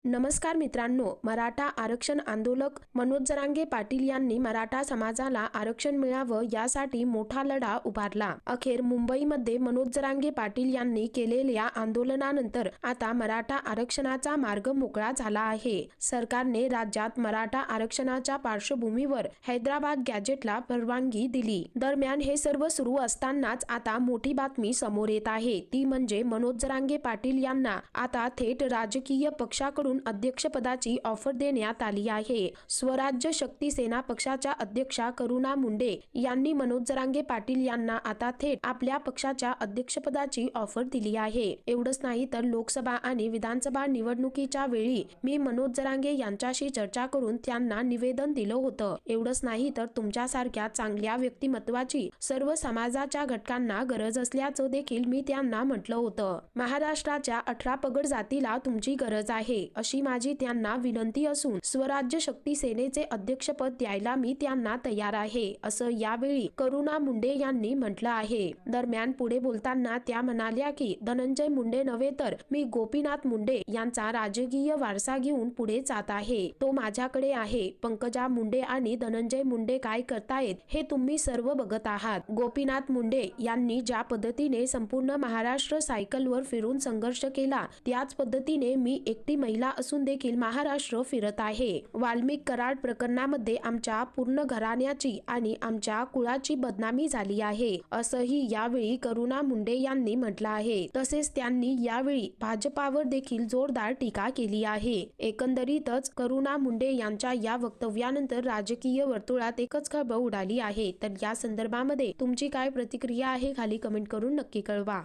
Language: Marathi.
नमस्कार मित्रांनो, मराठा आरक्षण आंदोलक मनोज जरांगे पाटील यांनी मराठा समाजाला आरक्षण मिळावं यासाठी मोठा लढा उभारला। अखेर मुंबईमध्ये मनोज जरांगे पाटील यांनी केलेल्या आंदोलनानंतर आता मराठा आरक्षणाचा मार्ग मोकळा झाला आहे। सरकारने राज्यात मराठा आरक्षणाच्या पार्श्वभूमीवर हैदराबाद गॅजेटला परवानगी दिली। दरम्यान हे सर्व सुरू असतानाच आता मोठी बातमी समोर येत आहे, ती म्हणजे मनोज जरांगे पाटील यांना आता थेट राजकीय पक्षाकडून अध्यक्षपदाची ऑफर देण्यात आली आहे। स्वराज्य शक्ती सेना पक्षाच्या अध्यक्षा करुणा मुंडे यांनी मनोज जरांगे पाटील यांना आता थेट आपल्या पक्षाच्या अध्यक्षपदाची ऑफर दिली आहे। एवढंच नाही तर लोकसभा आणि विधानसभा निवडणुकीच्या वेळी मी मनोज जरांगे यांच्याशी चर्चा करून त्यांना निवेदन दिलं होतं। एवढंच नाही तर तुमच्यासारख्या चांगल्या व्यक्तिमत्वाची सर्व समाजाच्या घटकांना गरज असल्याचं देखील मी त्यांना म्हटलं होतं। महाराष्ट्राच्या 18 पगड जातीला तुमची गरज आहे अशी माझी त्यांना विनंती असून स्वराज्य शक्ती सेनेचे अध्यक्षपद द्यायला मी त्यांना तयार आहे, असं यावेळी करुणा मुंडे यांनी म्हटलं आहे। दरम्यान पुढे बोलताना त्या म्हणाल्या की धनंजय मुंडे नव्हे तर मी गोपीनाथ मुंडे यांचा राजकीय वारसा घेऊन पुढे जात आहे, तो माझ्याकडे आहे। पंकजा मुंडे आणि धनंजय मुंडे काय करतायत हे तुम्ही सर्व बघत आहात। गोपीनाथ मुंडे यांनी ज्या पद्धतीने संपूर्ण महाराष्ट्र सायकलवर फिरून संघर्ष केला, त्याच पद्धतीने मी एकटी महिला असून देखील महाराष्ट्र फिरत आहे। वाल्मिक कराड प्रकरणामध्ये आमच्या पूर्ण घराण्याची आणि आमच्या कुळाची बदनामी झाली आहे, असंही यावेळी करुणा मुंडे यांनी म्हटलं आहे। तसेच त्यांनी यावेळी भाजपावर देखील जोरदार टीका केली आहे। एकंदरीतच करुणा मुंडे यांच्या या वक्तव्यानंतर राजकीय वर्तुळात एकच खळबळ उडाली आहे। तर या संदर्भामध्ये तुमची काय प्रतिक्रिया आहे, खाली कमेंट करून नक्की कळवा।